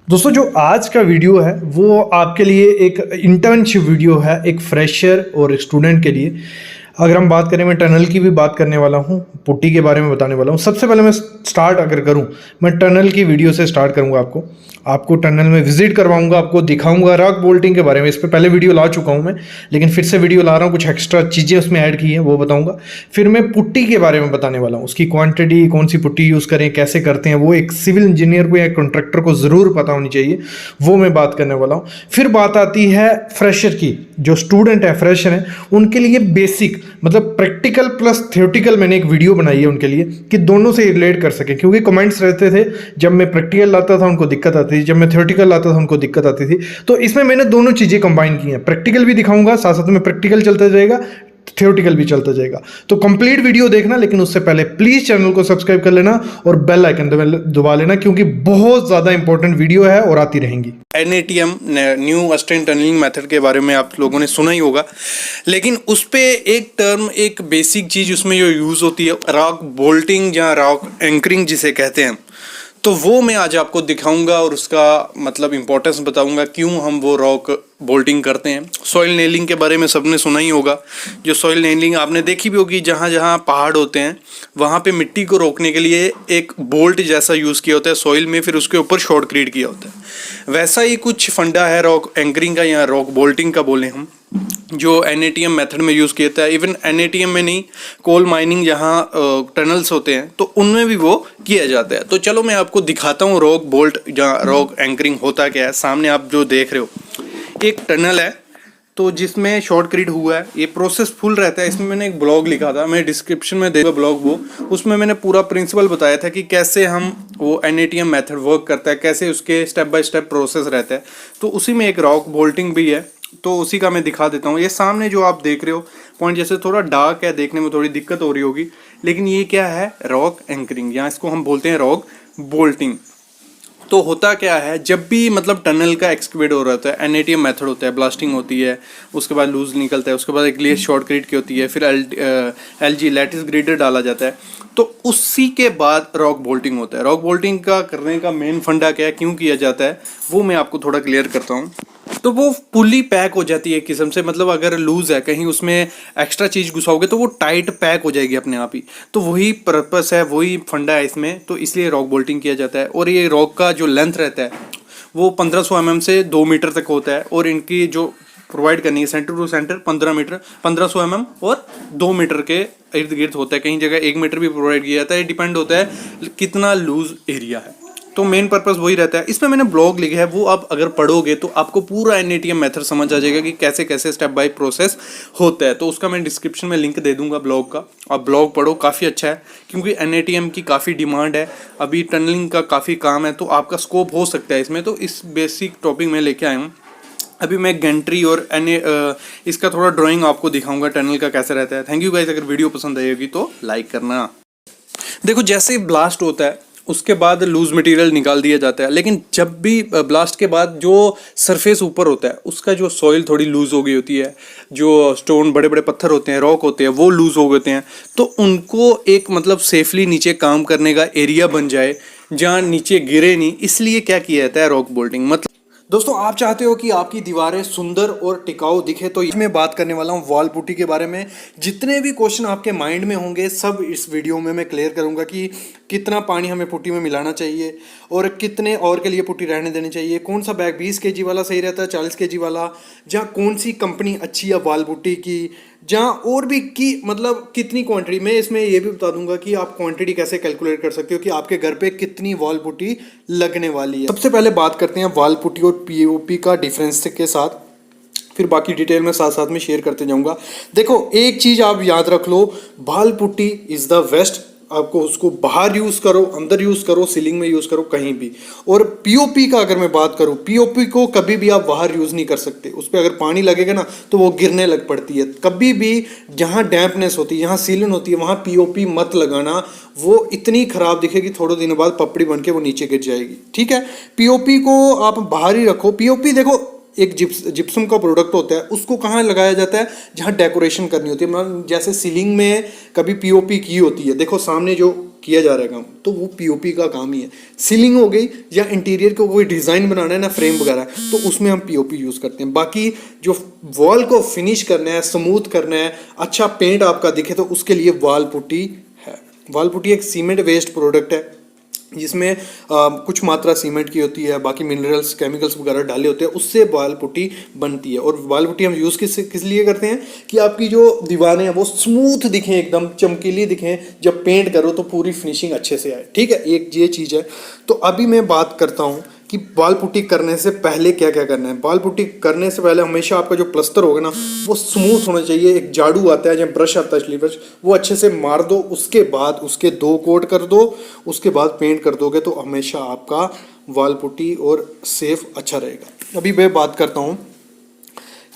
दोस्तों जो आज का वीडियो है वो आपके लिए एक इंटर्नशिप वीडियो है, एक फ्रेशर और स्टूडेंट के लिए। अगर हम बात करें, मैं टनल की भी बात करने वाला हूँ, पुट्टी के बारे में बताने वाला हूँ। सबसे पहले मैं स्टार्ट अगर करूँ, मैं टनल की वीडियो से स्टार्ट करूँगा। आपको टनल में विजिट करवाऊंगा, आपको दिखाऊंगा रॉक बोल्टिंग के बारे में। इस पर पहले वीडियो ला चुका हूँ मैं, लेकिन फिर से वीडियो ला रहा हूँ, कुछ एक्स्ट्रा चीज़ें उसमें ऐड की हैं वो बताऊंगा। फिर मैं पुट्टी के बारे में बताने वाला हूँ, उसकी क्वांटिटी, कौन सी पुट्टी यूज़ करें, कैसे करते हैं, वो एक सिविल इंजीनियर को या कॉन्ट्रैक्टर को ज़रूर पता होनी चाहिए, वो मैं बात करने वाला हूँ। फिर बात आती है फ्रेशर की, जो स्टूडेंट है, फ्रेशर हैं, उनके लिए बेसिक मतलब प्रैक्टिकल प्लस थियोटिकल मैंने एक वीडियो बनाई है उनके लिए, कि दोनों से रिलेट कर सके। क्योंकि कमेंट्स रहते थे, जब मैं प्रैक्टिकल लाता था उनको दिक्कत आती थी, जब मैं थियोटिकल लाता था उनको दिक्कत आती थी। तो इसमें मैंने दोनों चीज़ें कंबाइन की हैं, प्रैक्टिकल भी दिखाऊंगा, साथ साथ में प्रैक्टिकल चलता जाएगा, थियोटिकल भी चलता जाएगा। तो कंप्लीट वीडियो देखना, लेकिन उससे पहले प्लीज चैनल को सब्सक्राइब कर लेना और बेल आइकन दबा लेना, क्योंकि बहुत ज़्यादा इंपॉर्टेंट वीडियो है और आती रहेंगी। NATM न्यू अस्टेंट टनलिंग मेथड के बारे में आप लोगों ने सुना ही होगा, लेकिन उस पे एक टर्म, एक बेसिक चीज़ उसमें जो यूज़ होती है, रॉक बोल्टिंग या रॉक एंकरिंग जिसे कहते हैं, तो वो मैं आज आपको दिखाऊंगा और उसका मतलब इम्पोर्टेंस बताऊंगा, क्यों हम वो रॉक बोल्टिंग करते हैं। सॉइल नेलिंग के बारे में सबने सुना ही होगा। जो सॉइल नेलिंग आपने देखी भी होगी, जहाँ जहाँ पहाड़ होते हैं वहाँ पे मिट्टी को रोकने के लिए एक बोल्ट जैसा यूज़ किया होता है सॉइल में, फिर उसके ऊपर शॉर्टक्रीट किया होता है। वैसा ही कुछ फंडा है रॉक एंकरिंग का या रॉक बोल्टिंग का बोले हम, जो NATM मेथड में यूज़ किया था। इवन NATM में नहीं, कोल माइनिंग जहाँ टनल्स होते हैं तो उनमें भी वो किया जाता है। तो चलो मैं आपको दिखाता हूँ रॉक बोल्ट या रॉक एंकरिंग होता क्या है। सामने आप जो देख रहे हो एक टनल है, तो जिसमें शॉर्टक्रीट हुआ है, ये प्रोसेस फुल रहता है। इसमें मैंने एक ब्लॉग लिखा था, मैं डिस्क्रिप्शन में देगा ब्लॉग वो, उसमें मैंने पूरा प्रिंसिपल बताया था कि कैसे हम वो NATM मेथड वर्क करता है, कैसे उसके स्टेप बाय स्टेप प्रोसेस रहता है। तो उसी में एक रॉक बोल्टिंग भी है, तो उसी का मैं दिखा देता हूँ। ये सामने जो आप देख रहे हो पॉइंट, जैसे थोड़ा डार्क है, देखने में थोड़ी दिक्कत हो रही होगी, लेकिन ये क्या है, रॉक एंकरिंग, या इसको हम बोलते हैं रॉक बोल्टिंग। तो होता क्या है, जब भी मतलब टनल का एक्सकवेट हो रहा है, NATM मेथड होता है, ब्लास्टिंग होती है, उसके बाद लूज निकलता है, उसके बाद एक लेस शॉर्टक्रीट की होती है, फिर LG लैटिस ग्रेडर डाला जाता है, तो उसी के बाद रॉक बोल्टिंग होता है। रॉक बोल्टिंग का करने का मेन फंडा क्या है, क्यों किया जाता है, वो मैं आपको थोड़ा क्लियर करता हूँ। तो वो पुली पैक हो जाती है एक किस्म से, मतलब अगर लूज है, कहीं उसमें एक्स्ट्रा चीज़ घुसाओगे तो वो टाइट पैक हो जाएगी अपने आप ही। तो वही पर्पस है, वही फंडा है इसमें, तो इसलिए रॉक बोल्टिंग किया जाता है। और ये रॉक का जो लेंथ रहता है वो 1500 mm से 2 मीटर तक होता है, और इनकी जो प्रोवाइड करनी है centre to centre 15 metre, 1500 mm और 2 मीटर के इर्द गिर्द होता है। कहीं जगह 1 मीटर भी प्रोवाइड किया जाता है, डिपेंड होता है कितना लूज एरिया है। तो मेन पर्पस वही रहता है। इसमें मैंने ब्लॉग लिखा है, वो आप अगर पढ़ोगे तो आपको पूरा NATM मेथड समझ आ जाएगा कि कैसे कैसे स्टेप बाय प्रोसेस होता है। तो उसका मैं डिस्क्रिप्शन में लिंक दे दूंगा ब्लॉग का, आप ब्लॉग पढ़ो, काफ़ी अच्छा है, क्योंकि NATM की काफ़ी डिमांड है, अभी टनलिंग का काफ़ी काम है, तो आपका स्कोप हो सकता है इसमें। तो इस बेसिक टॉपिक में लेके आया हूँ। अभी मैं गेंट्री और इसका थोड़ा ड्राइंग आपको दिखाऊंगा टनल का कैसे रहता है। थैंक यू गाइस, अगर वीडियो पसंद आएगी तो लाइक करना। देखो, जैसे ही ब्लास्ट होता है उसके बाद लूज मटेरियल निकाल दिया जाता है, लेकिन जब भी ब्लास्ट के बाद जो सरफेस ऊपर होता है उसका जो सॉइल थोड़ी लूज हो गई होती है, जो स्टोन, बड़े बड़े पत्थर होते हैं, रॉक होते हैं, वो लूज हो गए होते हैं, तो उनको एक मतलब सेफली नीचे काम करने का एरिया बन जाए जहाँ नीचे गिरे नहीं, इसलिए क्या किया जाता है, रॉक बोल्टिंग। मतलब दोस्तों, आप चाहते हो कि आपकी दीवारें सुंदर और टिकाऊ दिखे, तो इसमें बात करने वाला हूँ वॉल पुट्टी के बारे में। जितने भी क्वेश्चन आपके माइंड में होंगे सब इस वीडियो में मैं क्लियर करूँगा, कि कितना पानी हमें पुट्टी में मिलाना चाहिए और कितने और के लिए पुट्टी रहने देनी चाहिए, कौन सा बैग 20 kg वाला सही रहता है, 40 kg वाला, जहाँ कौन सी कंपनी अच्छी है वॉल पुट्टी की, जहाँ और भी की मतलब कितनी क्वांटिटी। मैं इसमें ये भी बता दूंगा कि आप क्वांटिटी कैसे कैलकुलेट कर सकते हो कि आपके घर पे कितनी वॉल पुट्टी लगने वाली है। सबसे पहले बात करते हैं वॉल पुट्टी और POP का डिफरेंस के साथ, फिर बाकी डिटेल में साथ साथ में शेयर करते जाऊंगा। देखो, एक चीज आप याद रख लो, wall putty is the best. आपको उसको बाहर यूज करो, अंदर यूज करो, सीलिंग में यूज करो, कहीं भी। और POP का अगर मैं बात करूं, POP को कभी भी आप बाहर यूज नहीं कर सकते। उस पर अगर पानी लगेगा ना तो वो गिरने लग पड़ती है। कभी भी जहां डैम्पनेस होती है, जहां सीलन होती है, वहां POP मत लगाना, वो इतनी खराब दिखेगी, थोड़े दिनों बाद पपड़ी बन के वो नीचे गिर जाएगी। ठीक है, POP को आप बाहर ही रखो। POP देखो, एक जिप्सम का प्रोडक्ट होता है, उसको कहाँ लगाया जाता है, जहाँ डेकोरेशन करनी होती है। मतलब जैसे सीलिंग में कभी पीओपी की होती है, देखो सामने जो किया जा रहा है काम, तो वो पीओपी का काम ही है। सीलिंग हो गई या इंटीरियर को कोई डिज़ाइन बनाना है ना, फ्रेम वगैरह, तो उसमें हम पीओपी यूज़ करते हैं। बाकी जो वॉल को फिनिश करना है, स्मूथ करना है, अच्छा पेंट आपका दिखे, तो उसके लिए वॉल पुट्टी है। वॉल पुट्टी एक सीमेंट वेस्ट प्रोडक्ट है, जिसमें कुछ मात्रा सीमेंट की होती है, बाकी मिनरल्स केमिकल्स वगैरह डाले होते हैं, उससे वॉल पुट्टी बनती है। और वॉल पुट्टी हम यूज़ किस लिए करते हैं कि आपकी जो दीवारें हैं वो स्मूथ दिखें, एकदम चमकीली दिखें, जब पेंट करो तो पूरी फिनिशिंग अच्छे से आए। ठीक है, एक ये चीज़ है। तो अभी मैं बात करता हूँ कि वॉल पुट्टी करने से पहले क्या क्या करना है। वॉल पुट्टी करने से पहले हमेशा आपका जो प्लस्तर होगा ना, वो स्मूथ होना चाहिए। एक झाड़ू आता है या ब्रश आता है, स्लीव ब्रश, वो अच्छे से मार दो, उसके बाद उसके 2 कोट कर दो, उसके बाद पेंट कर दोगे तो हमेशा आपका वॉल पुट्टी और सेफ अच्छा रहेगा। अभी मैं बात करता हूँ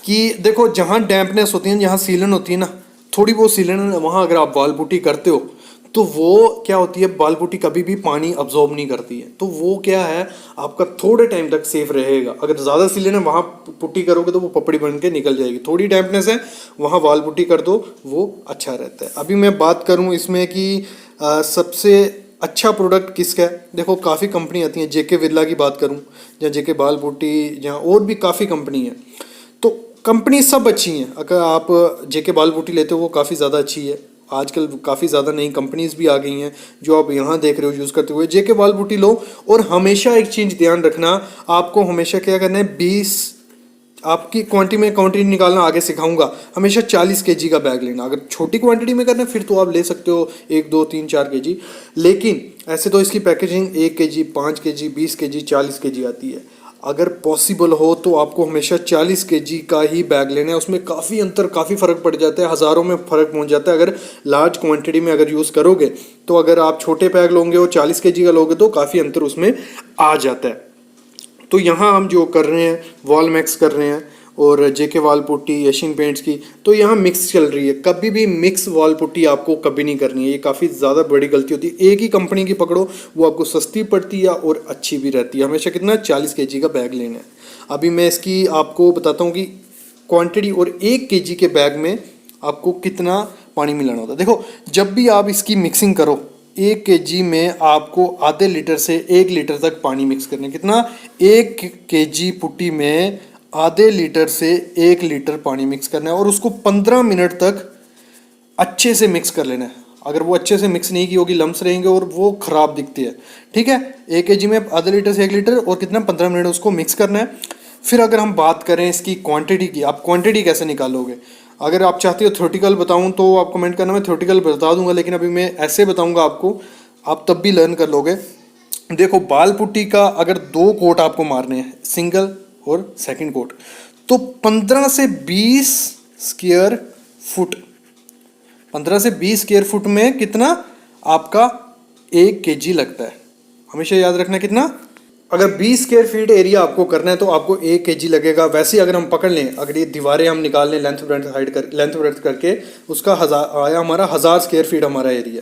कि देखो जहाँ डैम्पनेस होती है, जहाँ सीलन होती है ना, थोड़ी बहुत सीलन, वहाँ अगर आप वॉल पुट्टी करते हो तो वो क्या होती है, वॉल पुट्टी कभी भी पानी अब्जॉर्ब नहीं करती है, तो वो क्या है, आपका थोड़े टाइम तक सेफ रहेगा। अगर ज़्यादा सीलन है वहाँ पुट्टी करोगे तो वो पपड़ी बन के निकल जाएगी। थोड़ी डैम्पनेस है वहाँ वॉल पुट्टी कर दो, वो अच्छा रहता है। अभी मैं बात करूँ इसमें कि सबसे अच्छा प्रोडक्ट किसका है। देखो काफ़ी कंपनी आती हैं, जेके विरला की बात करूँ या जेके वॉल पुट्टी, या और भी काफ़ी कंपनी है, तो कंपनी सब अच्छी हैं। अगर आप जेके वॉल पुट्टी लेते हो वो काफ़ी ज़्यादा अच्छी है। आजकल काफ़ी ज़्यादा नई कंपनीज भी आ गई हैं जो आप यहाँ देख रहे हो यूज़ करते हुए। जेके वॉल पुट्टी लो, और हमेशा एक चीज़ ध्यान रखना, आपको हमेशा क्या करना है, 20 आपकी क्वांटिटी निकालना आगे सिखाऊंगा। हमेशा 40 kg का बैग लेना। अगर छोटी क्वांटिटी में करना है फिर तो आप ले सकते हो 1, 2, 3, 4 kg, लेकिन ऐसे तो इसकी packaging 1 kg, 5 kg, 20 kg, 40 kg आती है। अगर पॉसिबल हो तो आपको हमेशा 40 kg का ही बैग लेना है। उसमें काफ़ी अंतर, काफ़ी फ़र्क पड़ जाता है, हज़ारों में फ़र्क पहुंच जाता है अगर लार्ज क्वांटिटी में अगर यूज़ करोगे। तो अगर आप छोटे बैग लोगे और 40 kg का लोगे तो काफ़ी अंतर उसमें आ जाता है। तो यहाँ हम जो कर रहे हैं, वॉल मैक्स कर रहे हैं और जेके वॉल पुट्टी, एशियन पेंट्स की, तो यहाँ मिक्स चल रही है। कभी भी मिक्स वॉल पुट्टी आपको कभी नहीं करनी है, ये काफ़ी ज़्यादा बड़ी गलती होती है। एक ही कंपनी की पकड़ो, वो आपको सस्ती पड़ती है और अच्छी भी रहती है। हमेशा कितना 40 kg का बैग लेना है। अभी मैं इसकी आपको बताता हूँ कि क्वांटिटी और 1 kg के बैग में आपको कितना पानी मिलाना होता है। देखो जब भी आप इसकी मिक्सिंग करो, 1 kg में आपको आधे लीटर से 1 लीटर तक पानी मिक्स करना है। कितना, 1 kg पुट्टी में आधे लीटर से 1 लीटर पानी मिक्स करना है और उसको 15 मिनट तक अच्छे से मिक्स कर लेना है। अगर वो अच्छे से मिक्स नहीं की होगी, लम्स रहेंगे और वो ख़राब दिखती है। ठीक है, 1 kg में आधे लीटर से 1 लीटर और कितना, 15 मिनट उसको मिक्स करना है। फिर अगर हम बात करें इसकी क्वांटिटी की, आप क्वांटिटी कैसे निकालोगे। अगर आप चाहते हो थ्योरेटिकल बताऊं तो आप कमेंट करना, मैं थ्योरेटिकल बता दूंगा, लेकिन अभी मैं ऐसे बताऊंगा आपको, आप तब भी लर्न कर लोगे। देखो वॉल पुट्टी का अगर 2 कोट आपको मारने हैं, सिंगल और सेकंड कोट, तो 15 से 20 स्क्वायर फुट, 15 से 20 स्क्वायर फुट में कितना आपका 1 kg लगता है। हमेशा याद रखना कितना, अगर 20 स्क्वायर फीट एरिया आपको करना है तो आपको 1 kg लगेगा। वैसे अगर हम पकड़ लें, अगर ये दीवारें हम निकाल लें लेंथ ब्रेड्थ करके, उसका आया हमारा 1000 स्क्वायर फीट हमारा एरिया।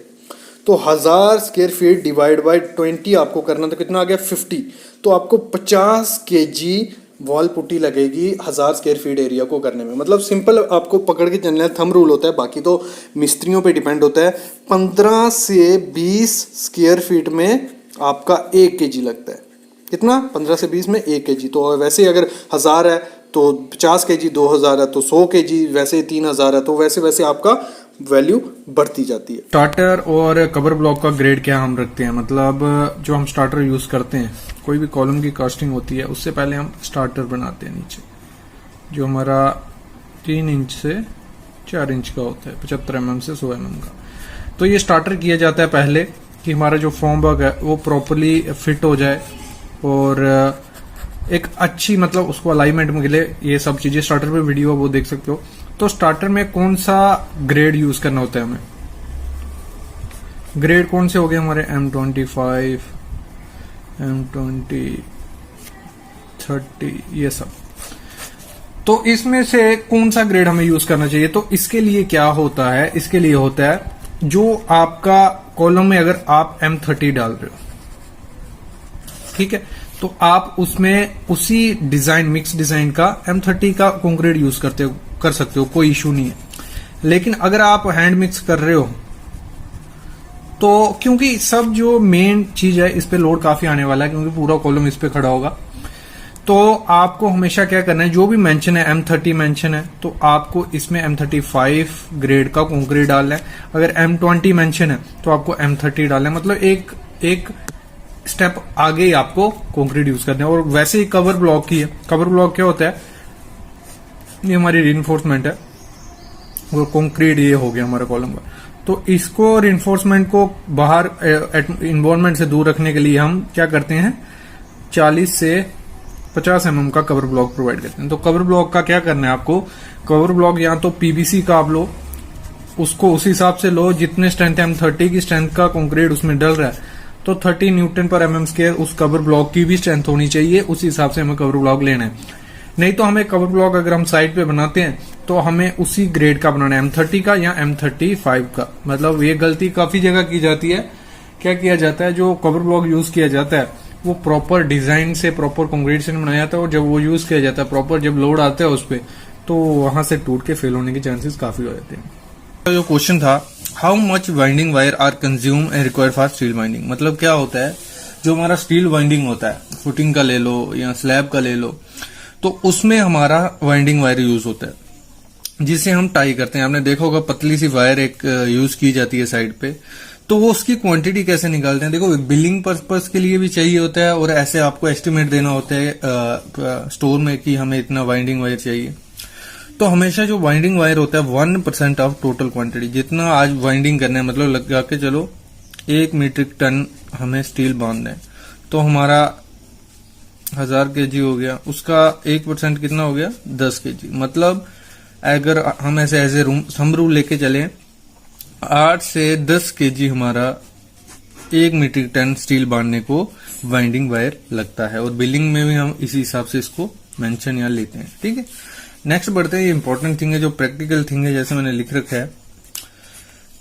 तो 1000 स्क्वायर फीट डिवाइड बाई 20 आपको करना, तो कितना आ गया 50। तो आपको 50 kg वॉल पुट्टी लगेगी 1000 स्क्वायर फीट एरिया को करने में। मतलब सिंपल आपको पकड़ के चलना है, थंब रूल होता है, बाकी तो मिस्त्रियों पे डिपेंड होता है। 15 से 20 स्क्वायर फीट में आपका 1 kg लगता है। कितना, 15 से 20 में 1 kg। तो वैसे अगर 1000 है तो 50 kg, 2000 है तो 100 kg, वैसे 3000 है तो वैसे वैसे आपका वैल्यू बढ़ती जाती है। स्टार्टर और कवर ब्लॉक का ग्रेड क्या हम रखते हैं, मतलब जो हम स्टार्टर यूज करते हैं, कोई भी कॉलम की कास्टिंग होती है उससे पहले हम स्टार्टर बनाते हैं नीचे, जो हमारा 3 इंच से 4 इंच का होता है, 75 mm से 100 mm का। तो ये स्टार्टर किया जाता है पहले कि हमारा जो फॉर्म वर्क है वो प्रॉपरली फिट हो जाए और एक अच्छी, मतलब उसको अलाइनमेंट में मिले। ये सब चीजें स्टार्टर पे वीडियो वो देख सकते हो। तो स्टार्टर में कौन सा ग्रेड यूज करना होता है हमें, ग्रेड कौन से हो गए हमारे, M25, M20, 30, ये सब। तो इसमें से कौन सा ग्रेड हमें यूज करना चाहिए। तो इसके लिए क्या होता है, इसके लिए होता है जो आपका कॉलम में अगर आप M30 डाल रहे हो, ठीक है, तो आप उसमें उसी डिजाइन मिक्स डिजाइन का M30 का कंक्रीट यूज कर सकते हो, कोई इशू नहीं है। लेकिन अगर आप हैंड मिक्स कर रहे हो तो क्योंकि सब जो मेन चीज है इस पे लोड काफी आने वाला है, क्योंकि पूरा कॉलम इस पे खड़ा होगा, तो आपको हमेशा क्या करना है, जो भी मेंशन है M30 मेंशन है तो आपको इसमें M35 ग्रेड का कंक्रीट डालना है। अगर M20 मेंशन है तो आपको M30 डालना है, मतलब एक स्टेप आगे ही आपको कंक्रीट यूज करना है। और वैसे ही कवर ब्लॉक की है, कवर ब्लॉक क्या होता है, ये हमारी रिइंफोर्समेंट है और कंक्रीट ये हो गया हमारा कॉलम का। तो इसको रिइंफोर्समेंट को बाहर इन्वायरमेंट से दूर रखने के लिए हम क्या करते हैं, 40 से 50 mm का कवर ब्लॉक प्रोवाइड करते हैं। तो कवर ब्लॉक का क्या करना है आपको, कवर ब्लॉक या तो पीवीसी का आप लो, उसको उस हिसाब से लो जितने स्ट्रेंथ है, M30 की स्ट्रेंथ का कंक्रीट उसमें डल रहा है तो 30 न्यूटन पर mm² उस कवर ब्लॉक की भी स्ट्रेंथ होनी चाहिए, उस हिसाब से हमें कवर ब्लॉक लेना है। नहीं तो हमें कवर ब्लॉक अगर हम साइड पे बनाते हैं तो हमें उसी ग्रेड का बनाना है, M30 का या M35 का। मतलब ये गलती काफी जगह की जाती है। क्या किया जाता है, जो कवर ब्लॉक यूज किया जाता है वो प्रॉपर डिजाइन से, प्रॉपर कंक्रीट से बनाया जाता है, और जब वो यूज किया जाता है प्रॉपर, जब लोड आता है उस पर, तो वहां से टूट के फेल होने के चांसेस काफी हो जाते हैं। जो क्वेश्चन था, how much winding wire are consume and required for steel winding, मतलब क्या होता है, जो हमारा स्टील वाइंडिंग होता है, फुटिंग का ले लो या स्लैब का ले लो, तो उसमें हमारा वाइंडिंग वायर यूज होता है जिसे हम टाई करते हैं। आपने देखा होगा पतली सी वायर एक यूज की जाती है साइड पे, तो वो उसकी क्वांटिटी कैसे निकालते हैं, देखो बिलिंग पर्पस के लिए भी चाहिए होता है, और ऐसे आपको एस्टिमेट देना होता है स्टोर में कि हमें इतना वाइंडिंग वायर चाहिए। तो हमेशा जो वाइंडिंग वायर होता है 1% ऑफ टोटल क्वांटिटी, जितना आज वाइंडिंग करना है, मतलब लगा के चलो 1 मीट्रिक टन हमें स्टील बांधना है, तो हमारा 1000 kg हो गया, उसका 1% कितना हो गया, 10 kg। मतलब अगर हम ऐसे ऐसे सम रूल लेके चले, 8 से 10 kg हमारा 1 मीट्रिक टन स्टील बांधने को वाइंडिंग वायर लगता है, और बिलिंग में भी हम इसी हिसाब से इसको मेंशन यहाँ लेते हैं। ठीक है, नेक्स्ट बढ़ते हैं। ये इंपॉर्टेंट थिंग है, जो प्रैक्टिकल थिंग है, जैसे मैंने लिख रखा है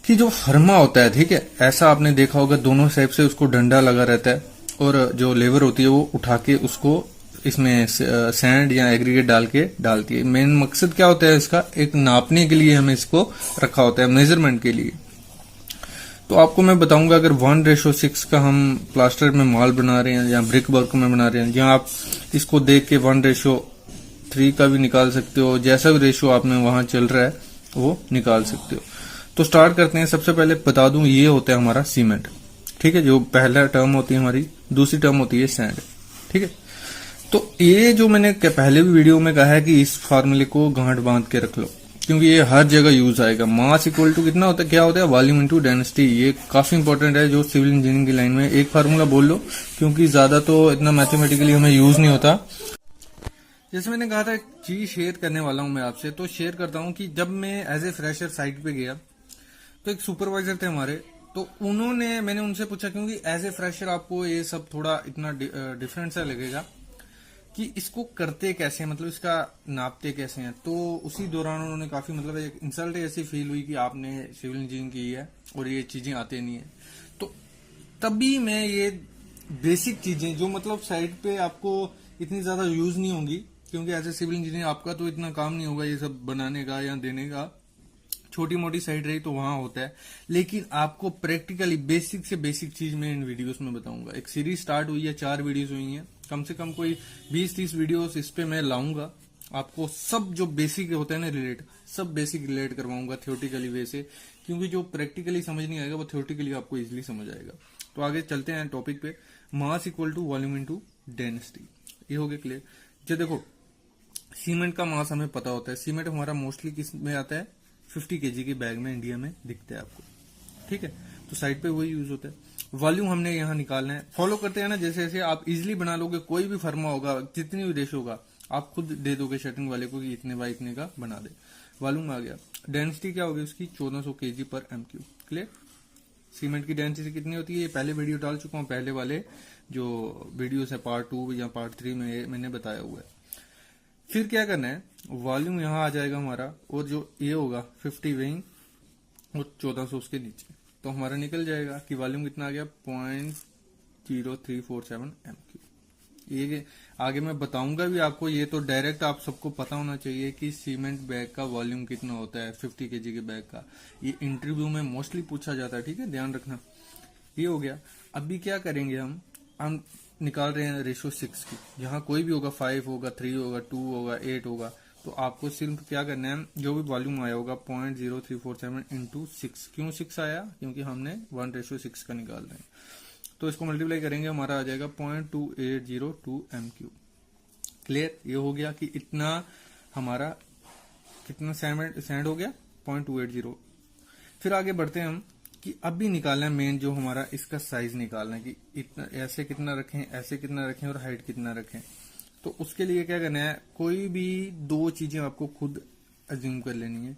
कि जो फर्मा होता है, ठीक है, ऐसा आपने देखा होगा दोनों साइड से उसको डंडा लगा रहता है, और जो लेबर होती है वो उठा के उसको इसमें सैंड या एग्रीगेट डाल के डालती है। मेन मकसद क्या होता है इसका, एक नापने के लिए हमें इसको रखा होता है, मेजरमेंट के लिए। तो आपको मैं बताऊंगा, अगर 1:6 का हम प्लास्टर में माल बना रहे हैं या ब्रिक वर्क में बना रहे हैं, जहां आप इसको देख के 1:3 का भी निकाल सकते हो, जैसा भी रेशियो आप में वहां चल रहा है वो निकाल सकते हो। तो स्टार्ट करते हैं। सबसे पहले बता दूं, ये होता है हमारा सीमेंट, ठीक है, जो पहला टर्म होती है हमारी, दूसरी टर्म होती है सैंड। ठीक है, तो ये जो मैंने पहले भी वीडियो में कहा है कि इस फार्मूले को गांठ बांध के रख लो, क्योंकि ये हर जगह यूज आएगा। मास इक्वल टू कितना होता है, क्या होता है, वॉल्यूम इनटू डेंसिटी। ये काफी इंपॉर्टेंट है जो सिविल इंजीनियरिंग की लाइन में। एक फार्मूला बोल लो, क्योंकि ज्यादा तो इतना मैथमेटिकली हमें यूज नहीं होता। जैसे मैंने कहा था, एक चीज शेयर करने वाला हूं मैं आपसे, तो शेयर करता हूं कि जब मैं एज ए फ्रेशर साइट पे गया तो एक सुपरवाइजर थे हमारे, तो मैंने उनसे पूछा, क्योंकि एज ए फ्रेशर आपको ये सब थोड़ा इतना डिफरेंट सा लगेगा कि इसको करते कैसे हैं, मतलब इसका नापते कैसे हैं। तो उसी दौरान उन्होंने काफी, मतलब एक इंसल्ट ऐसी फील हुई कि आपने सिविल इंजीनियरिंग की है और ये चीजें आते नहीं है। तो तभी मैं ये बेसिक चीजें जो मतलब साइड पे आपको इतनी ज्यादा यूज नहीं होंगी, क्योंकि एज ए सिविल इंजीनियर आपका तो इतना काम नहीं होगा ये सब बनाने का या देने का, छोटी मोटी साइड रही तो वहां होता है, लेकिन आपको प्रैक्टिकली बेसिक से बेसिक चीज मैं इन वीडियोस में बताऊंगा। एक सीरीज स्टार्ट हुई है, 4 वीडियोस हुई हैं, कम से कम कोई 20-30 वीडियोस इस पे मैं लाऊंगा। आपको सब जो बेसिक होता है ना सब बेसिक रिलेट करवाऊंगा थियोरटिकली वे से, क्योंकि जो प्रैक्टिकली समझ नहीं आएगा वो थियोरटिकली आपको इजिली समझ आएगा। तो आगे चलते हैं टॉपिक पे। Mass equal to volume into density, ये हो गया क्लियर। जो देखो, सीमेंट का मास हमें पता होता है। सीमेंट हमारा मोस्टली किस में आता है, 50 kg के बैग में इंडिया में दिखता है आपको, ठीक है, तो साइड पे वही यूज होता है। वॉल्यूम हमने यहाँ निकालना है, फॉलो करते हैं ना, जैसे जैसे आप इजिली बना लोगे, कोई भी फर्मा होगा, जितनी भी रेशो होगा, आप खुद दे दोगे शटरिंग वाले को कि इतने बाय इतने का बना दे। वॉल्यूम आ गया। डेंसिटी क्या होगी उसकी, 1400 kg पर MQ। क्लियर। सीमेंट की डेंसिटी कितनी होती है, ये पहले वीडियो डाल चुका हूँ, पहले वाले जो वीडियोस है पार्ट 2 या पार्ट 3 में मैंने बताया हुआ है। फिर क्या करना है, वॉल्यूम यहाँ आ जाएगा हमारा, और जो ये होगा 50 वेइंग और 1400 उसके नीचे, तो हमारा निकल जाएगा कि वॉल्यूम कितना आ गया, 0.0347 MQ। ये आगे मैं बताऊंगा भी आपको। ये तो डायरेक्ट आप सबको पता होना चाहिए कि सीमेंट बैग का वॉल्यूम कितना होता है 50 केजी के बैग का। ये इंटरव्यू में मोस्टली पूछा जाता है, ठीक है, ध्यान रखना। ये हो गया। अभी क्या करेंगे हम निकाल रहे हैं रेशो 6 की। यहाँ कोई भी होगा, 5 होगा, 3 होगा, 2 होगा, 8 होगा, तो आपको सिर्फ क्या करना है, जो भी वॉल्यूम आया होगा 0.0347 इंटू 6। क्यों 6 आया? क्योंकि हमने 1:6 का निकाल रहे हैं, तो इसको मल्टीप्लाई करेंगे, हमारा आ जाएगा 0.2802 m³। क्लियर? ये हो गया कि इतना हमारा कितना सैंड हो गया 0.280। फिर आगे बढ़ते हैं हम कि अब भी निकालना है मेन जो हमारा इसका साइज निकालना है कि इतना ऐसे कितना रखें, ऐसे कितना रखें और हाइट कितना रखें। तो उसके लिए क्या करना है, कोई भी दो चीजें आपको खुद अज्यूम कर लेनी है।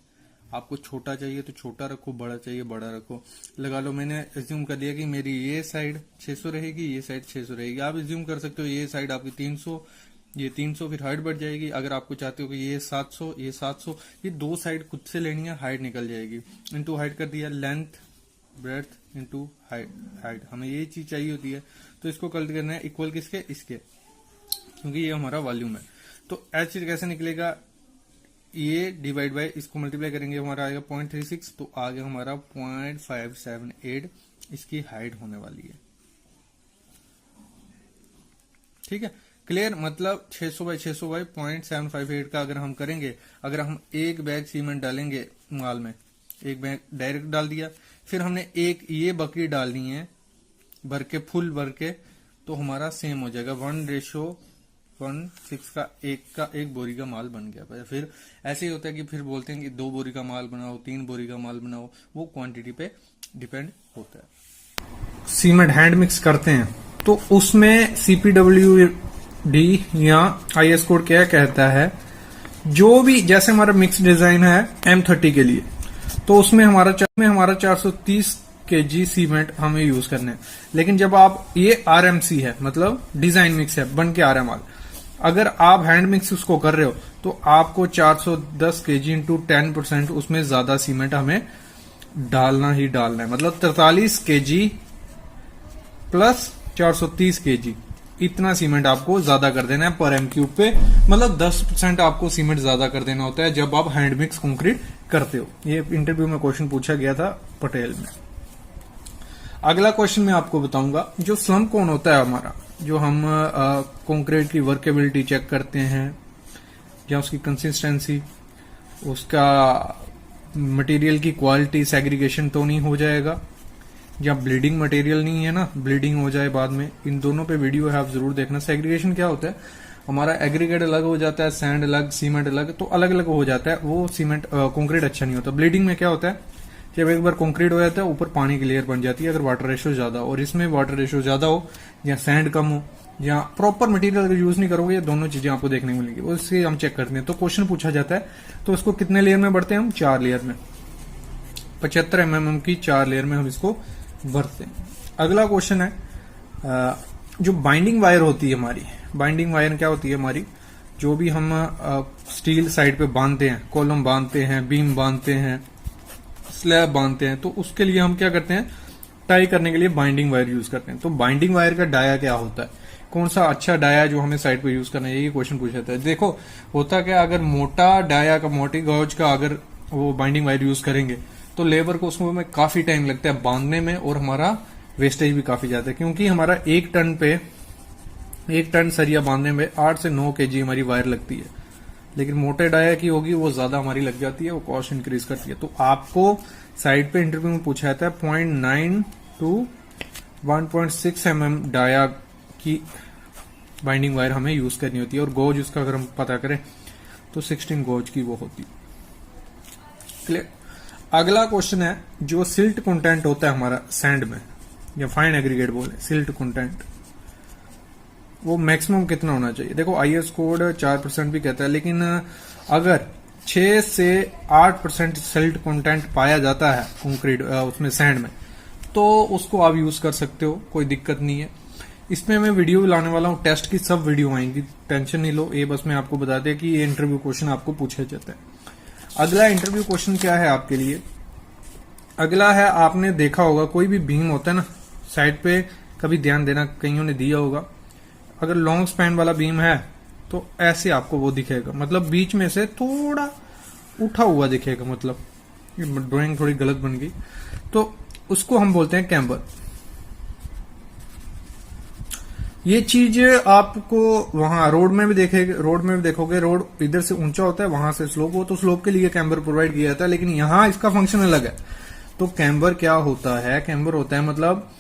आपको छोटा चाहिए तो छोटा रखो, बड़ा चाहिए बड़ा रखो। लगा लो मैंने अज्यूम कर लिया कि मेरी ये साइड 600 रहेगी, ये साइड 600 रहेगी। आप अज्यूम कर सकते हो ये साइड आपकी 300, ये 300, फिर हाइट बढ़ जाएगी। अगर आपको चाहते हो कि ये 700, ये 700, ये दो साइड खुद से लेनी है, हाइट निकल जाएगी। इनटू हाइट कर दिया, लेंथ ब्रेड्थ इनटू हाइट। हमें ये चीज चाहिए होती है, तो इसको कल्ट करना है इक्वल किसके, इसके, क्योंकि ये हमारा वॉल्यूम है। तो एच कैसे निकलेगा, ये डिवाइड बाय इसको मल्टीप्लाई करेंगे, हमारा आएगा 0.36, तो आगे हमारा 0.578 इसकी हाइट होने वाली है। ठीक है, क्लियर? मतलब 600 बाई 600 बाई 0.758 का अगर हम करेंगे, अगर हम एक बैग सीमेंट डालेंगे माल में, एक बैग डायरेक्ट डाल दिया, फिर हमने एक ये बकरी डालनी है भर के, फुल भर के, तो हमारा सेम हो जाएगा 1:16 का एक बोरी का माल बन गया। फिर ऐसे ही होता है कि फिर बोलते हैं कि 2 बोरी का माल बनाओ, 3 बोरी का माल बनाओ, वो क्वांटिटी पे डिपेंड होता है। सीमेंट हैंड मिक्स करते हैं तो उसमें CPWD या IS कोड क्या कहता है, जो भी जैसे हमारा मिक्स डिजाइन है M30 के लिए, तो उसमें हमारा 430 kg सीमेंट हमें यूज करना है। लेकिन जब आप ये RMC है, मतलब डिजाइन मिक्स है, बन के आ रहा है माल, अगर आप हैंड मिक्स उसको कर रहे हो तो आपको 410 kg इंटू 10% उसमें ज्यादा सीमेंट हमें डालना ही डालना है। मतलब 43 kg प्लस 430 kg, इतना सीमेंट आपको ज्यादा कर देना है पर m³ पे। मतलब 10% आपको सीमेंट ज्यादा कर देना होता है जब आप हैंड मिक्स कंक्रीट करते हो। ये इंटरव्यू में क्वेश्चन पूछा गया था पटेल में। अगला क्वेश्चन मैं आपको बताऊंगा, जो स्लम कोन होता है हमारा, जो हम कंक्रीट की वर्केबिलिटी चेक करते हैं, या उसकी कंसिस्टेंसी, उसका मटेरियल की क्वालिटी, सेग्रीगेशन तो नहीं हो जाएगा, या ब्लीडिंग मटेरियल नहीं है ना, ब्लीडिंग हो जाए बाद में, इन दोनों पे वीडियो है, आप जरूर देखना। सेग्रीगेशन क्या होता है, हमारा एग्रीगेट अलग हो जाता है, सैंड अलग, सीमेंट अलग, तो अलग अलग हो जाता है, वो सीमेंट कंक्रीट अच्छा नहीं होता। ब्लीडिंग में क्या होता है, जब एक बार कंक्रीट हो जाता है ऊपर पानी की लेयर बन जाती है अगर वाटर रेशियो ज्यादा हो, और इसमें वाटर रेशियो ज्यादा हो या सैंड कम हो या प्रॉपर मटेरियल अगर यूज नहीं करोगे, ये दोनों चीजें आपको देखने को मिलेंगी। उससे हम चेक करते हैं। तो क्वेश्चन पूछा जाता है, तो इसको कितने लेयर में बढ़ते हैं हम, 4 लेयर में, 75 mm की 4 लेयर में हम इसको भरते हैं। अगला क्वेश्चन है, जो बाइंडिंग वायर होती है हमारी, बाइंडिंग वायर क्या होती है हमारी, जो भी हम स्टील साइड पे बांधते हैं, कॉलम बांधते हैं, बीम बांधते हैं, स्लैब बांधते हैं, तो उसके लिए हम क्या करते हैं, टाई करने के लिए बाइंडिंग वायर यूज करते हैं। तो बाइंडिंग वायर का डाया क्या होता है, कौन सा अच्छा डाया जो हमें साइड पे यूज करना है, ये क्वेश्चन पूछा जाता है। देखो होता क्या, अगर मोटा डाया का, मोटी गॉज का अगर वो बाइंडिंग वायर यूज करेंगे तो लेबर को उसमें काफी टाइम लगता है बांधने में, और हमारा वेस्टेज भी काफी जाता है, क्योंकि हमारा 1 टन सरिया बांधने में 8 से 9 kg हमारी वायर लगती है। लेकिन मोटे डाया की होगी वो ज्यादा हमारी लग जाती है, वो कॉस्ट इंक्रीज करती है। तो आपको साइड पे इंटरव्यू में पूछा जाता है 0.9 to 1.6 mm डाया की बाइंडिंग वायर हमें यूज करनी होती है, और गॉज उसका अगर हम पता करें तो 16 गॉज की वो होती है। क्लियर? अगला क्वेश्चन है, जो सिल्ट कंटेंट होता है हमारा सैंड में, या फाइन एग्रीगेट बोले, सिल्ट कंटेंट, वो मैक्सिमम कितना होना चाहिए। देखो IS कोड 4% भी कहता है, लेकिन अगर 6 से 8% सिल्ट कंटेंट पाया जाता है कंक्रीट उसमें सैंड में, तो उसको आप यूज कर सकते हो, कोई दिक्कत नहीं है। इसमें मैं वीडियो लाने वाला हूँ, टेस्ट की सब वीडियो आएंगी, टेंशन नहीं लो। ये बस मैं आपको बता दें कि ये इंटरव्यू क्वेश्चन आपको पूछा जाता है। अगला इंटरव्यू क्वेश्चन क्या है आपके लिए, अगला है, आपने देखा होगा कोई भी बीम होता है ना साइड पे, कभी ध्यान देना, कईयों ने दिया होगा, अगर लॉन्ग स्पैन वाला बीम है तो ऐसे आपको वो दिखेगा, मतलब बीच में से थोड़ा उठा हुआ दिखेगा, मतलब ड्राइंग थोड़ी गलत बन गई, तो उसको हम बोलते हैं कैम्बर। ये चीज आपको वहां रोड में भी देखोगे, रोड इधर से ऊंचा होता है, वहां से स्लोप हो, तो स्लोप के लिए कैम्बर प्रोवाइड किया जाता है, लेकिन यहाँ इसका फंक्शन अलग है। तो कैम्बर क्या होता है? कैम्बर होता है मतलब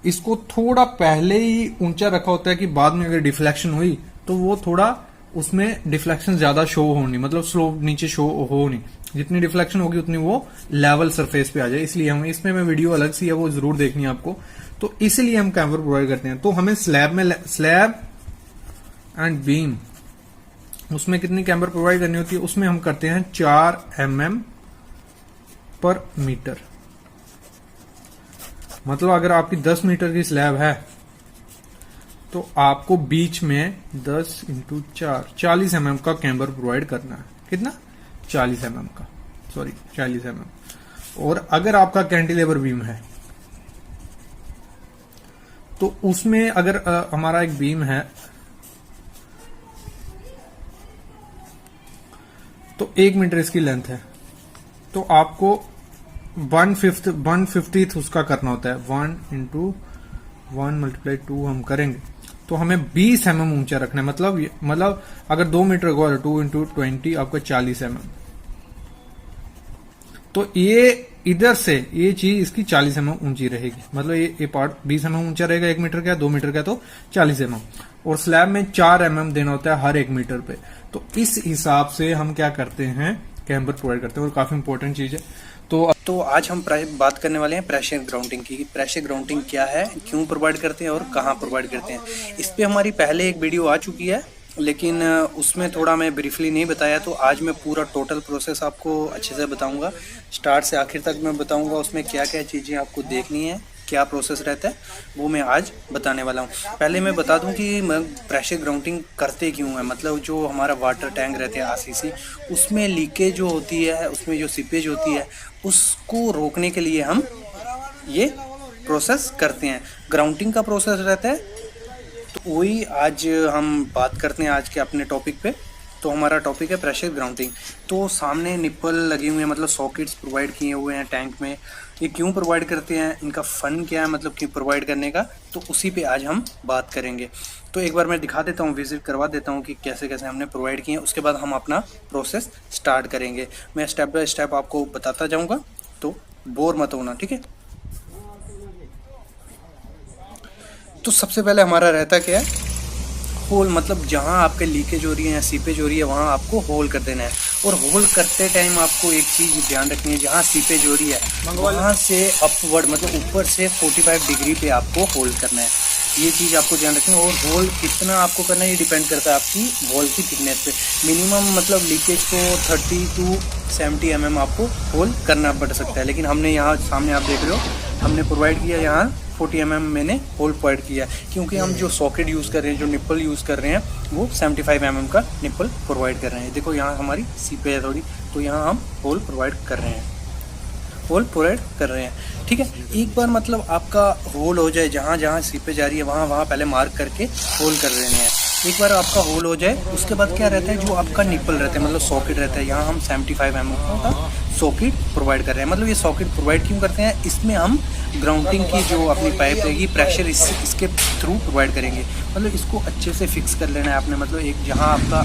इसको थोड़ा पहले ही ऊंचा रखा होता है कि बाद में अगर डिफ्लेक्शन हुई तो वो थोड़ा उसमें डिफ्लेक्शन ज्यादा शो हो नहीं, मतलब स्लोप नीचे शो हो नहीं, जितनी डिफ्लेक्शन होगी उतनी वो लेवल सरफेस पे आ जाए। इसलिए हम इसमें मैं वीडियो अलग सी है, वो जरूर देखनी है आपको। तो इसलिए हम कैम्बर प्रोवाइड करते हैं। तो हमें स्लैब एंड बीम, उसमें कितनी कैम्बर प्रोवाइड करनी होती है? उसमें हम करते हैं 4 mm पर मीटर। मतलब अगर आपकी 10 मीटर की स्लैब है तो आपको बीच में 10 × 4 40 mm का कैम्बर प्रोवाइड करना है। कितना? 40 mm का, सॉरी 40 mm। और अगर आपका कैंटिलीवर बीम है तो उसमें अगर हमारा एक बीम है तो 1 मीटर इसकी लेंथ है, तो आपको 1/50 उसका करना होता है। 1 × 1 × 2 हम करेंगे तो हमें 20 mm ऊंचा रखना है। मतलब अगर 2 मीटर का 2 × 20 आपका 40 mm। तो ये इधर से ये चीज इसकी 40 mm ऊंची रहेगी, मतलब ये पार्ट 20 mm ऊंचा रहेगा। 1 मीटर का, 2 मीटर का तो 40 mm। और स्लैब में 4 mm देना होता है हर 1 मीटर पे। तो इस हिसाब से हम क्या करते हैं, कैम्बर प्रोवाइड करते हैं, और काफी इंपॉर्टेंट चीज है। तो आज हम बात करने वाले हैं प्रेशर ग्राउंडिंग की। प्रेशर ग्राउंडिंग क्या है, क्यों प्रोवाइड करते हैं और कहाँ प्रोवाइड करते हैं। इस पे हमारी पहले एक वीडियो आ चुकी है, लेकिन उसमें थोड़ा मैं ब्रीफली नहीं बताया। तो आज मैं पूरा टोटल प्रोसेस आपको अच्छे से बताऊंगा, स्टार्ट से आखिर तक मैं बताऊंगा। उसमें क्या क्या चीज़ें आपको देखनी है, क्या प्रोसेस रहता है, वो मैं आज बताने वाला हूँ। पहले मैं बता दूं कि प्रेशर ग्राउंडिंग करते क्यों है। मतलब जो हमारा वाटर टैंक रहते हैं आरसीसी, उसमें लीकेज जो होती है, उसमें जो सीपेज होती है, उसको रोकने के लिए हम ये प्रोसेस करते हैं। ग्राउंडिंग का प्रोसेस रहता है, तो वही आज हम बात करते हैं आज के अपने टॉपिक पे। तो हमारा टॉपिक है प्रेशर ग्राउंडिंग। तो सामने निप्पल लगे हुए हैं, मतलब सॉकेट्स प्रोवाइड किए हुए हैं टैंक में। ये क्यों प्रोवाइड करते हैं, इनका फ़न क्या है, मतलब क्यों प्रोवाइड करने का, तो उसी पे आज हम बात करेंगे। तो एक बार मैं दिखा देता हूँ, विजिट करवा देता हूँ कि कैसे कैसे हमने प्रोवाइड किए हैं। उसके बाद हम अपना प्रोसेस स्टार्ट करेंगे। मैं स्टेप बाय स्टेप आपको बताता जाऊँगा, तो बोर मत होना, ठीक है। तो सबसे पहले हमारा रहता क्या है, होल। मतलब जहाँ आपके लीकेज हो रही है या सीपेज हो रही है वहाँ आपको होल कर देना है। और होल करते टाइम आपको एक चीज़ ध्यान रखनी है, जहाँ सीपेज हो रही है वहाँ से अपवर्ड, मतलब ऊपर से 45 डिग्री पे आपको होल करना है। ये चीज़ आपको ध्यान रखनी है। और होल कितना आपको करना है ये डिपेंड करता है आपकी वॉल की थिकनेस पे। मिनिमम मतलब लीकेज को 30 to 70 mm आपको होल करना पड़ सकता है, लेकिन हमने यहाँ सामने आप देख रहे हो हमने प्रोवाइड किया यहाँ 40 mm मैंने होल प्रोवाइड किया, क्योंकि हम जो सॉकेट यूज़ कर रहे हैं, जो निप्पल यूज़ कर रहे हैं, वो 75 mm का निप्पल प्रोवाइड कर रहे हैं। देखो यहाँ हमारी सीपेज है थोड़ी, तो यहाँ हम होल प्रोवाइड कर रहे हैं, ठीक है। एक बार मतलब आपका होल हो जाए, जहाँ जहाँ सीपेज आ रही है वहाँ पहले मार्क करके होल कर रहे हैं। एक बार आपका होल हो जाए उसके बाद क्या रहता है, जो आपका निप्पल रहता है, मतलब सॉकेट रहता है, यहाँ हम 75 mm का सॉकेट प्रोवाइड कर रहे हैं। मतलब ये सॉकेट प्रोवाइड क्यों करते हैं, इसमें हम ग्राउंडिंग की जो अपनी पाइप रहेगी प्रेशर इसके थ्रू प्रोवाइड करेंगे। मतलब इसको अच्छे से फिक्स कर लेना है आपने। मतलब एक जहाँ आपका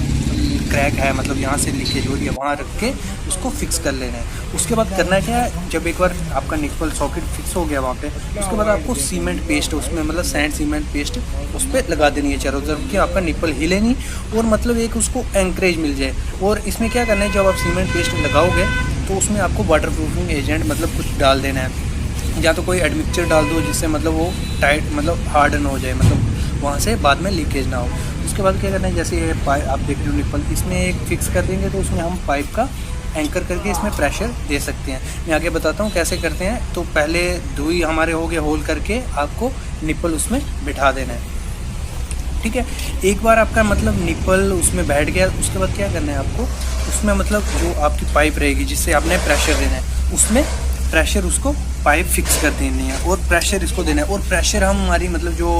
क्रैक है, मतलब यहाँ से लीकेज हो रही है, वहाँ रख के उसको फिक्स कर लेना है। उसके बाद करना क्या है, जब एक बार आपका निप्पल सॉकेट फिक्स हो गया वहाँ पे, उसके बाद आपको सीमेंट पेस्ट, उसमें मतलब सैंड सीमेंट पेस्ट उस पर लगा देनी है चारों तरफ, कि आपका निप्पल हिले नहीं और मतलब एक उसको एंकरेज मिल जाए। और इसमें क्या करना है, जब आप सीमेंट पेस्ट लगाओगे तो उसमें आपको वाटर प्रूफिंग एजेंट मतलब कुछ डाल देना है, या तो कोई एडमिक्सचर डाल दो जिससे मतलब वो टाइट मतलब हार्डन हो जाए, मतलब वहाँ से बाद में लीकेज ना हो। उसके बाद क्या करना है, जैसे ये पाइप आप देख रहे हो निप्पल, इसमें एक फिक्स कर देंगे तो उसमें हम पाइप का एंकर करके इसमें प्रेशर दे सकते हैं। मैं आगे बताता हूँ कैसे करते हैं। तो पहले दुई हमारे हो गए होल करके, आपको निप्पल उसमें बिठा देना है, ठीक है। एक बार आपका मतलब निप्पल उसमें बैठ गया, उसके बाद क्या करना है आपको, उसमें मतलब जो आपकी पाइप रहेगी जिससे आपने प्रेशर देना है, उसमें प्रेशर उसको पाइप फिक्स कर देनी है और प्रेशर इसको देना है। और प्रेशर हम हमारी मतलब जो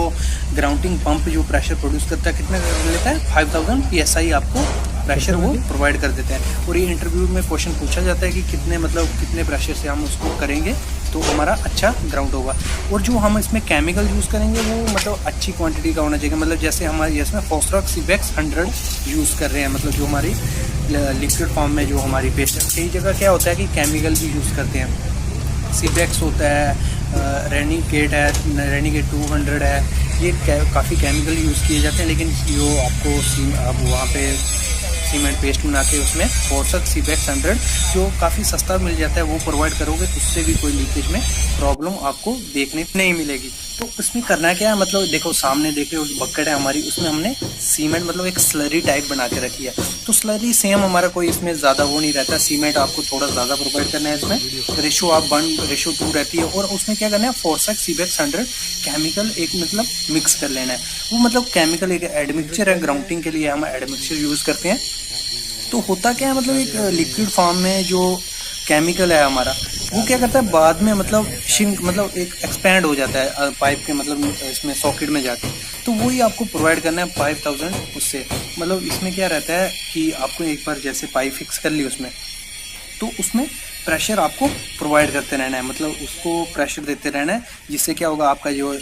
ग्राउंडिंग पंप जो प्रेशर प्रोड्यूस करता है कितना लेता है 5000 PSI आपको प्रेशर वो प्रोवाइड कर देते हैं। और ये इंटरव्यू में क्वेश्चन पूछा जाता है कि कितने प्रेशर से हम उसको करेंगे तो हमारा अच्छा ग्राउंड होगा। और जो हम इसमें केमिकल यूज़ करेंगे वो मतलब अच्छी क्वांटिटी का होना चाहिए। मतलब जैसे हमारे इसमें फॉस्फोरस सीबेक्स 100 यूज़ कर रहे हैं, मतलब जो हमारी लिक्विड फॉर्म में जो हमारी पेस्ट है। कई जगह क्या होता है कि केमिकल भी यूज़ करते हैं, सीबेक्स होता है, रेनिगेट है, रेनिगेट 200 है, ये काफ़ी केमिकल यूज़ किए जाते हैं। लेकिन जो आपको अब वहाँ पे सीमेंट पेस्ट बना के उसमें फॉस्फोरस सीबेक्स 100 जो काफ़ी सस्ता मिल जाता है वो प्रोवाइड करोगे तो उससे भी कोई लीकेज में प्रॉब्लम आपको देखने नहीं मिलेगी। तो इसमें करना क्या है, मतलब देखो सामने देख रहे हो बकेट है हमारी, उसमें हमने सीमेंट मतलब एक स्लरी टाइप बना के रखी है। तो स्लरी सेम हमारा कोई इसमें ज़्यादा वो नहीं रहता, सीमेंट आपको थोड़ा ज़्यादा प्रोवाइड करना है। इसमें रेशो आप 1:2 रहती है। और उसमें क्या करना है फॉस्फोरस सीबेक्स 100 केमिकल एक मतलब मिक्स कर लेना है। वो मतलब केमिकल एक एडमिक्सचर है, ग्राउंडिंग के लिए हम एडमिक्सचर यूज़ करते हैं। तो होता क्या है मतलब एक लिक्विड फॉर्म में जो केमिकल है हमारा वो क्या करता है बाद में मतलब शिंक मतलब एक एक्सपैंड हो जाता है पाइप के मतलब इसमें सॉकेट में जाके। तो वही आपको प्रोवाइड करना है 5000 उससे। मतलब इसमें क्या रहता है कि आपको एक बार जैसे पाइप फिक्स कर ली उसमें तो उसमें प्रेशर आपको प्रोवाइड करते रहना है, मतलब उसको प्रेशर देते रहना है, जिससे क्या होगा आपका जो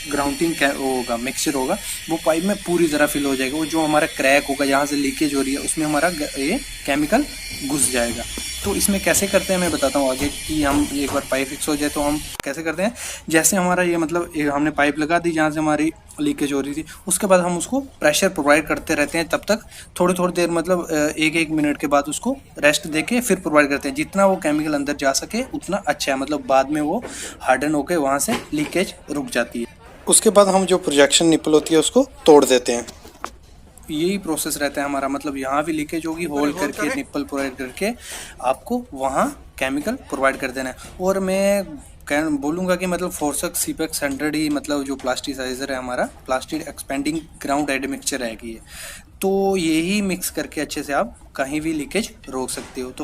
ग्राउंडिंग होगा मिक्सचर होगा वो पाइप में पूरी तरह फिल हो जाएगा। वो जो हमारा क्रैक होगा जहाँ से लीकेज हो रही है उसमें हमारा ये केमिकल घुस जाएगा। तो इसमें कैसे करते हैं मैं बताता हूँ आगे कि हम एक बार पाइप फिक्स हो जाए तो हम कैसे करते हैं। जैसे हमारा ये मतलब हमने पाइप लगा दी जहाँ से हमारी लीकेज हो रही थी, उसके बाद हम उसको प्रेशर प्रोवाइड करते रहते हैं। तब तक थोड़ी देर मतलब 1-1 मिनट के बाद उसको रेस्ट देके फिर प्रोवाइड करते हैं। जितना वो केमिकल अंदर जा सके उतना अच्छा है, मतलब बाद में वो हार्डन होकर वहाँ से लीकेज रुक जाती है। उसके बाद हम जो प्रोजेक्शन निपल होती है उसको तोड़ देते हैं। यही प्रोसेस रहता है हमारा, मतलब यहाँ भी लीकेज होगी होल करके निप्पल प्रोवाइड करके आपको वहाँ केमिकल प्रोवाइड कर देना है। और मैं बोलूँगा कि मतलब फॉस्फोरस सीबेक्स 100 ही मतलब जो प्लास्टिसाइजर है हमारा प्लास्टिक एक्सपेंडिंग ग्राउंड एडमिक्सचर है कि तो यही मिक्स करके अच्छे से आप कहीं भी लीकेज रोक सकते हो। तो